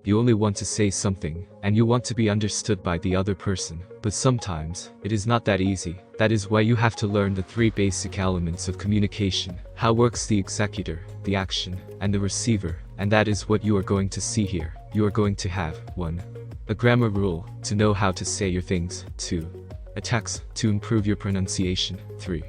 You only want to say something, and you want to be understood by the other person, but sometimes, it is not that easy. That is why you have to learn the three basic elements of communication: how works the executor, the action, and the receiver, and that is what you are going to see here. You are going to have 1. A grammar rule, to know how to say your things. 2. A text, to improve your pronunciation. 3.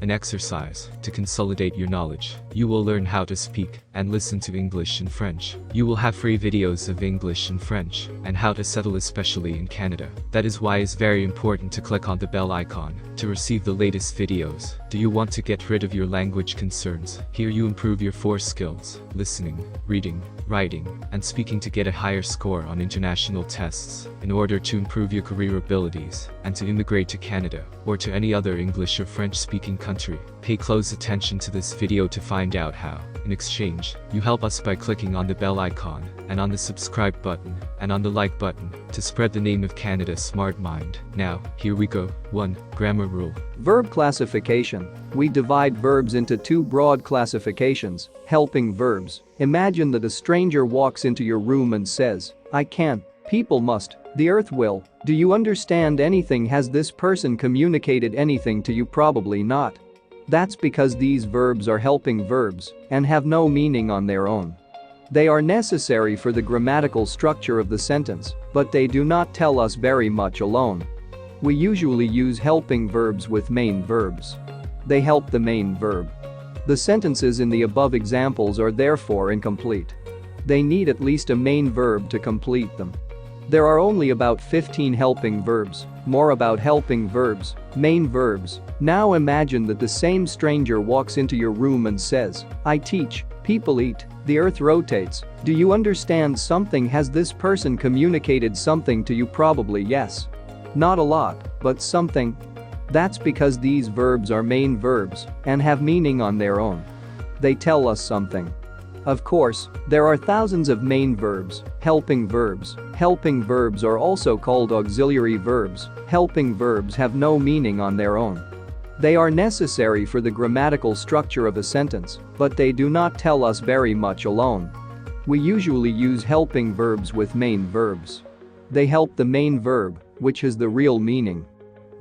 An exercise, to consolidate your knowledge. You will learn how to speak and listen to English and French. You will have free videos of English and French, and how to settle, especially in Canada. That is why it's very important to click on the bell icon to receive the latest videos. Do you want to get rid of your language concerns? Here you improve your 4 skills: listening, reading, writing, and speaking to get a higher score on international tests, in order to improve your career abilities, and to immigrate to Canada, or to any other English or French-speaking country. Pay close attention to this video to find out how. In exchange, you help us by clicking on the bell icon, and on the subscribe button, and on the like button, to spread the name of Canada Smart Mind. Now, here we go. 1. Grammar rule. Verb classification. We divide verbs into 2 broad classifications: helping verbs. Imagine that a stranger walks into your room and says, "I can, people must, the earth will. Do you understand anything? Has this person communicated anything to you? Probably not." That's because these verbs are helping verbs and have no meaning on their own. They are necessary for the grammatical structure of the sentence, but they do not tell us very much alone. We usually use helping verbs with main verbs. They help the main verb. The sentences in the above examples are therefore incomplete. They need at least a main verb to complete them. There are only about 15 helping verbs. More about helping verbs, main verbs. Now imagine that the same stranger walks into your room and says, "I teach, people eat, the earth rotates. Do you understand something? Has this person communicated something to you? Probably yes. Not a lot, but something." That's because these verbs are main verbs and have meaning on their own. They tell us something. Of course, there are thousands of main verbs, helping verbs. Helping verbs are also called auxiliary verbs. Helping verbs have no meaning on their own. They are necessary for the grammatical structure of a sentence, but they do not tell us very much alone. We usually use helping verbs with main verbs. They help the main verb, which is the real meaning.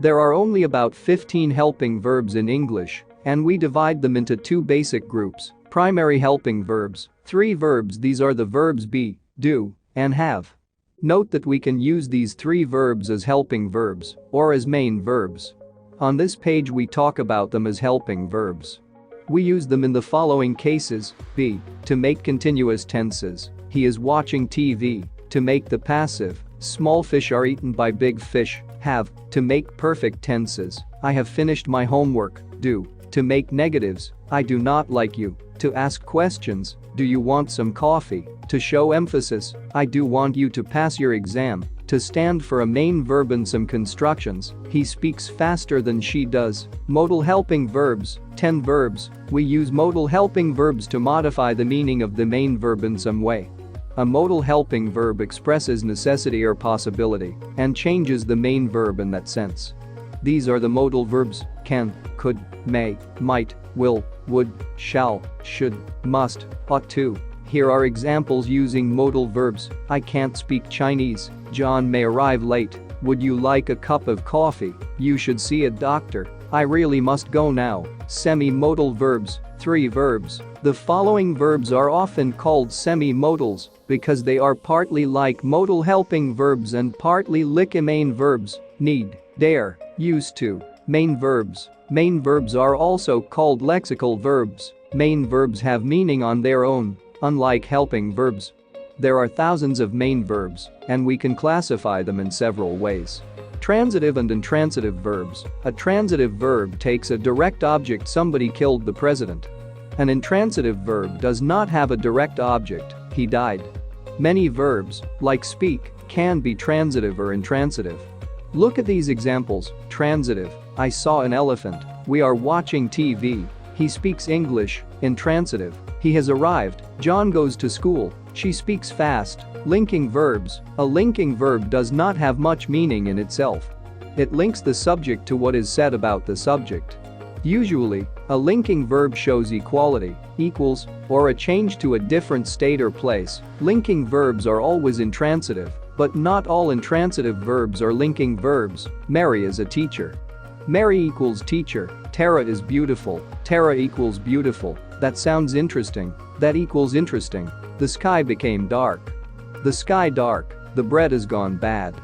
There are only about 15 helping verbs in English, and we divide them into 2 basic groups: primary helping verbs, 3 verbs. These are the verbs be, do, and have. Note that we can use these 3 verbs as helping verbs or as main verbs. On this page we talk about them as helping verbs. We use them in the following cases: be, to make continuous tenses. He is watching TV, to make the passive. Small fish are eaten by big fish. Have, to make perfect tenses. I have finished my homework. Do, to make negatives. I do not like you. To ask questions. Do you want some coffee? To show emphasis. I do want you to pass your exam. To stand for a main verb in some constructions. He speaks faster than she does. Modal helping verbs. 10 verbs. We use modal helping verbs to modify the meaning of the main verb in some way. A modal helping verb expresses necessity or possibility and changes the main verb in that sense. These are the modal verbs: can, could, may, might, will, would, shall, should, must, ought to. Here are examples using modal verbs: I can't speak Chinese. John may arrive late. Would you like a cup of coffee? You should see a doctor. I really must go now. Semi-modal verbs, 3 verbs. The following verbs are often called semi-modals because they are partly like modal helping verbs and partly like main verbs: need, dare, used to. Main verbs. Main verbs are also called lexical verbs. Main verbs have meaning on their own, unlike helping verbs. There are thousands of main verbs, and we can classify them in several ways. Transitive and intransitive verbs. A transitive verb takes a direct object: somebody killed the president. An intransitive verb does not have a direct object: he died. Many verbs, like speak, can be transitive or intransitive. Look at these examples. Transitive: I saw an elephant. We are watching TV. He speaks English. Intransitive: he has arrived. John goes to school. She speaks fast. Linking verbs. A linking verb does not have much meaning in itself. It links the subject to what is said about the subject. Usually, A linking verb shows equality, equals, or a change to a different state or place. Linking verbs are always intransitive, but not all intransitive verbs are linking verbs. Mary is a teacher. Mary equals teacher. Tara is beautiful. Tara equals beautiful. That sounds interesting. That equals interesting. The sky became dark. The sky dark. The bread has gone bad.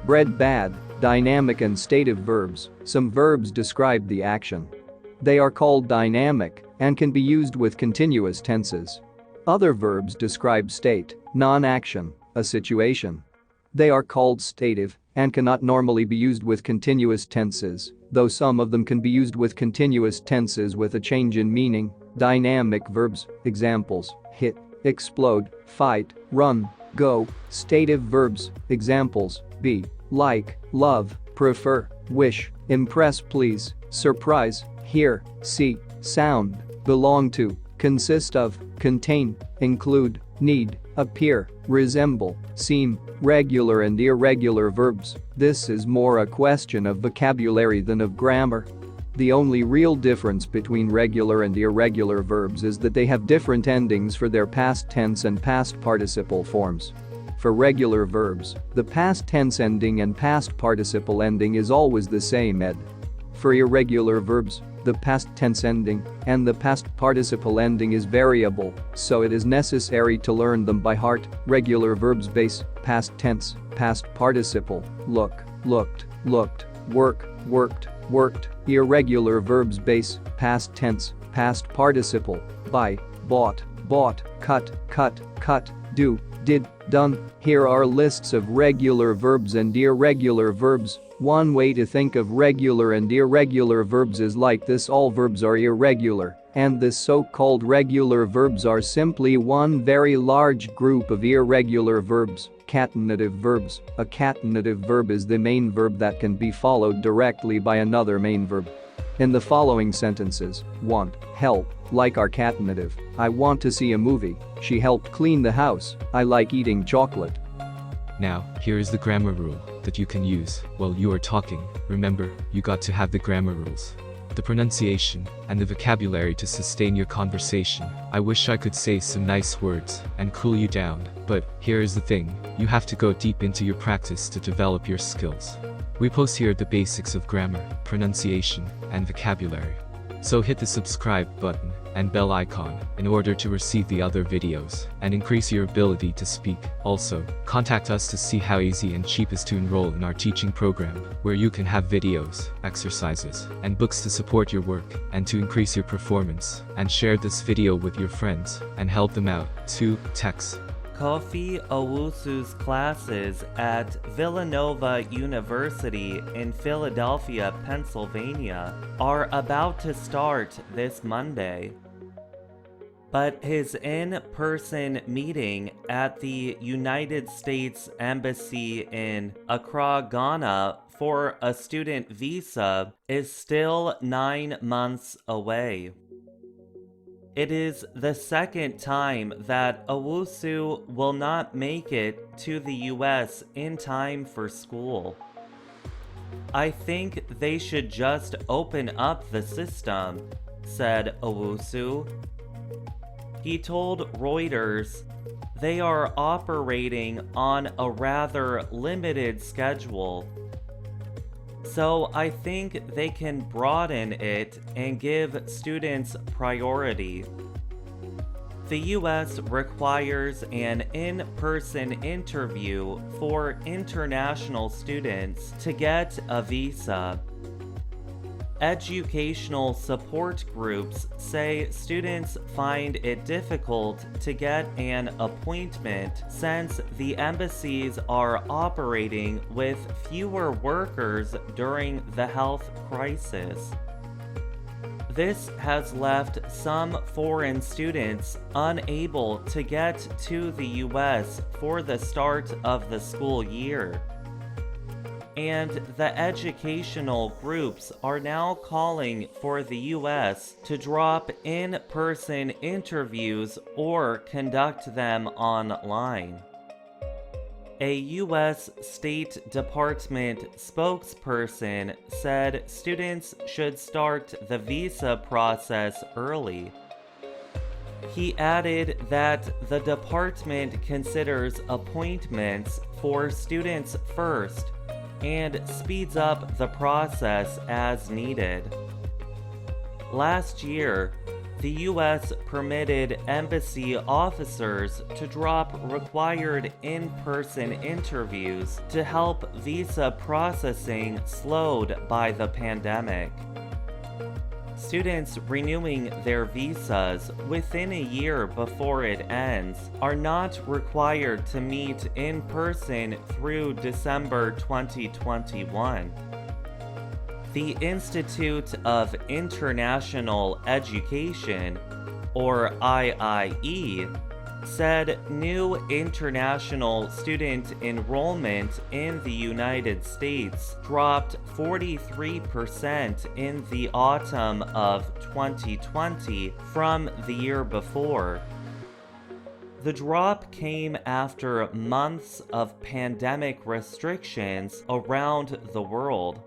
Bread bad. Dynamic and stative verbs. Some verbs describe the action. They are called dynamic and can be used with continuous tenses. Other verbs describe state, non-action, a situation. They are called stative and cannot normally be used with continuous tenses, though some of them can be used with continuous tenses with a change in meaning. Dynamic verbs, examples, hit, explode, fight, run, go. Stative verbs, examples, be, like, love, prefer, wish, impress, please, surprise, hear, see, sound, belong to, consist of, contain, include, need, appear, resemble, seem. Regular and irregular verbs. This is more a question of vocabulary than of grammar. The only real difference between regular and irregular verbs is that they have different endings for their past tense and past participle forms. For regular verbs, the past tense ending and past participle ending is always the same, ed. For irregular verbs, the past tense ending and the past participle ending is variable, so it is necessary to learn them by heart. Regular verbs base, past tense, past participle, look, looked, looked, work, worked, worked. Irregular verbs base, past tense, past participle, buy, bought, bought, cut, cut, cut, do, did, done. Here are lists of regular verbs and irregular verbs. One way to think of regular and irregular verbs is like this: all verbs are irregular, and the so-called regular verbs are simply one very large group of irregular verbs. Catenative verbs. A catenative verb is the main verb that can be followed directly by another main verb. In the following sentences, want, help, like are catenative. I want to see a movie. She helped clean the house. I like eating chocolate. Now, here is the grammar rule that you can use while you are talking. Remember, you got to have the grammar rules, the pronunciation, and the vocabulary to sustain your conversation. I wish I could say some nice words and cool you down, but here is the thing: you have to go deep into your practice to develop your skills. We post here the basics of grammar, pronunciation, and vocabulary. So hit the subscribe button and bell icon in order to receive the other videos and increase your ability to speak. Also, contact us to see how easy and cheap is to enroll in our teaching program, where you can have videos, exercises, and books to support your work and to increase your performance. And share this video with your friends and help them out too. Text Kofi Owusu's classes at Villanova University in Philadelphia, Pennsylvania are about to start this Monday. But his in-person meeting at the United States Embassy in Accra, Ghana for a student visa is still 9 months away. It is the second time that Owusu will not make it to the US in time for school. I think they should just open up the system, said Owusu. He told Reuters they are operating on a rather limited schedule. So I think they can broaden it and give students priority. The US requires an in-person interview for international students to get a visa. Educational support groups say students find it difficult to get an appointment since the embassies are operating with fewer workers during the health crisis. This has left some foreign students unable to get to the US for the start of the school year. And the educational groups are now calling for the US to drop in-person interviews or conduct them online. A U.S. State Department spokesperson said students should start the visa process early. He added that the department considers appointments for students first and speeds up the process as needed. Last year, the U.S. permitted embassy officers to drop required in-person interviews to help visa processing slowed by the pandemic. Students renewing their visas within a year before it ends are not required to meet in person through December 2021. The Institute of International Education, or IIE, said new international student enrollment in the United States dropped 43% in the autumn of 2020 from the year before. The drop came after months of pandemic restrictions around the world.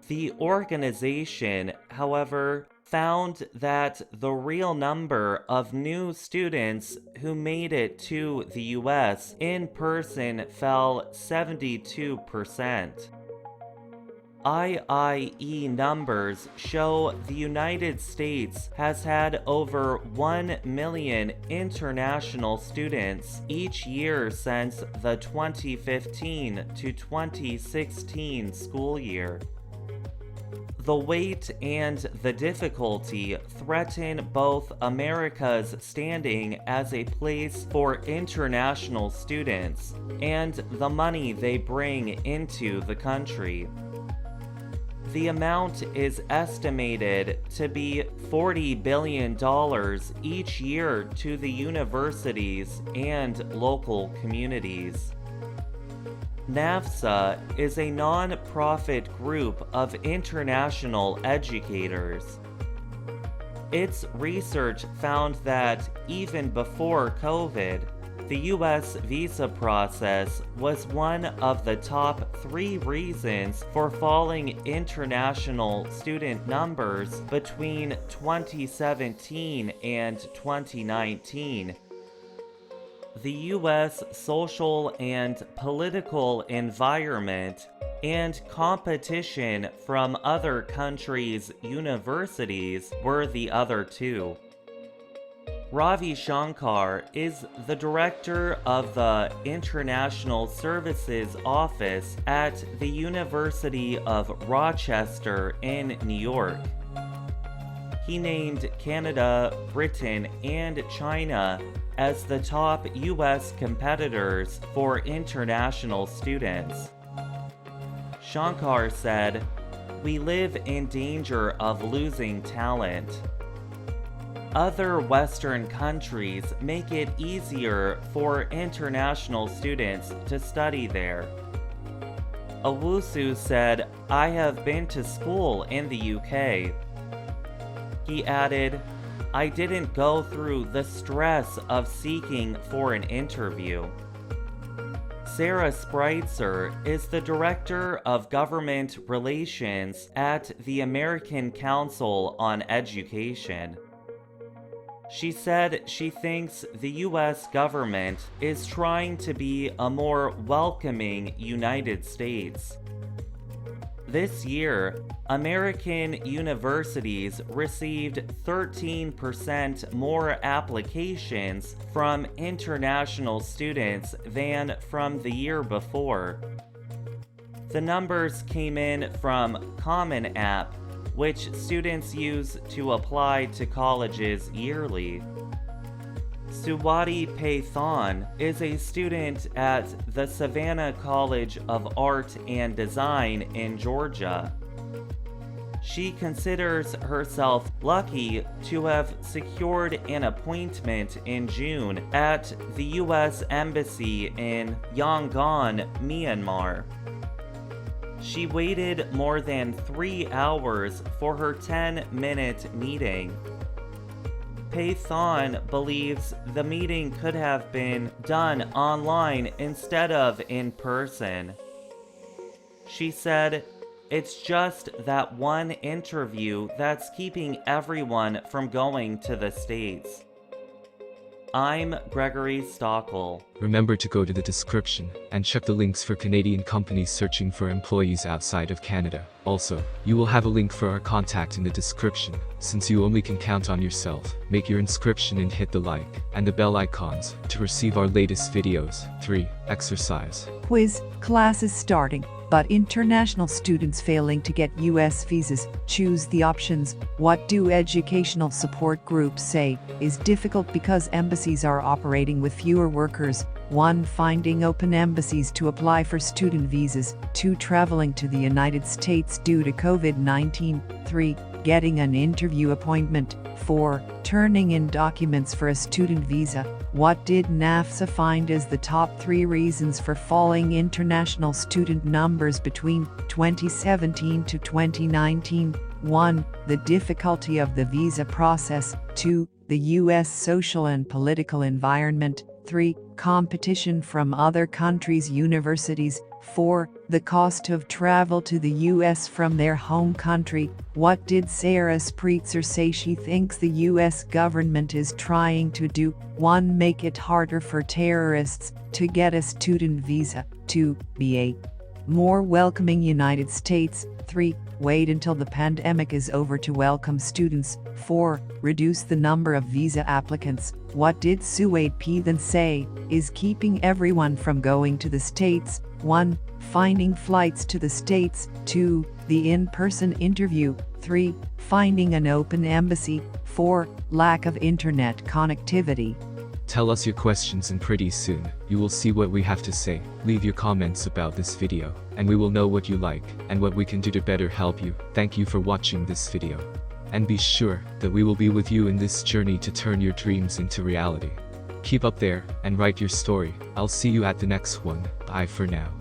The organization, however, found that the real number of new students who made it to the US in person fell 72%. IIE numbers show the United States has had over 1 million international students each year since the 2015 to 2016 school year. The weight and the difficulty threaten both America's standing as a place for international students and the money they bring into the country. The amount is estimated to be $40 billion each year to the universities and local communities. NAFSA is a non-profit group of international educators. Its research found that even before COVID, the U.S. visa process was one of the top 3 reasons for falling international student numbers between 2017 and 2019. The U.S. social and political environment and competition from other countries' universities were the other 2. Ravi Shankar is the director of the International Services Office at the University of Rochester in New York. He named Canada, Britain, and China as the top U.S. competitors for international students. Shankar said, "We live in danger of losing talent. Other Western countries make it easier for international students to study there." Owusu said, "I have been to school in the UK." He added, "I didn't go through the stress of seeking for an interview." Sarah Spreitzer is the Director of Government Relations at the American Council on Education. She said she thinks the U.S. government is trying to be a more welcoming United States. This year, American universities received 13% more applications from international students than from the year before. The numbers came in from Common App, which students use to apply to colleges yearly. Suwati Paithan is a student at the Savannah College of Art and Design in Georgia. She considers herself lucky to have secured an appointment in June at the U.S. Embassy in Yangon, Myanmar. She waited more than 3 hours for her 10-minute meeting. Pei-Thon believes the meeting could have been done online instead of in person. She said, "It's just that one interview that's keeping everyone from going to the States." I'm Gregory Stockel. Remember to go to the description and check the links for Canadian companies searching for employees outside of Canada. Also, you will have a link for our contact in the description. Since you only can count on yourself, make your inscription and hit the like and the bell icons to receive our latest videos. 3. Exercise. Quiz. Class is starting, but international students failing to get US visas. Choose the options. What do educational support groups say is difficult because embassies are operating with fewer workers? 1. Finding open embassies to apply for student visas. 2. Traveling to the United States due to COVID-19. 3. Getting an interview appointment. 4. Turning in documents for a student visa. What did NAFSA find as the top 3 reasons for falling international student numbers between 2017 to 2019? 1. The difficulty of the visa process. 2. The U.S. social and political environment. 3. Competition from other countries' universities. 4. The cost of travel to the U.S. from their home country. What did Sarah Spritzer say she thinks the U.S. government is trying to do? 1. Make it harder for terrorists to get a student visa. 2. Be a more welcoming United States. 3. Wait until the pandemic is over to welcome students. 4. Reduce the number of visa applicants. What did Suade Peathan say is keeping everyone from going to the States? 1. Finding flights to the States. 2. The in-person interview. 3. Finding an open embassy. 4. Lack of internet connectivity. Tell us your questions and pretty soon, you will see what we have to say. Leave your comments about this video, and we will know what you like, and what we can do to better help you. Thank you for watching this video. And be sure that we will be with you in this journey to turn your dreams into reality. Keep up there, and write your story. I'll see you at the next one. Bye for now.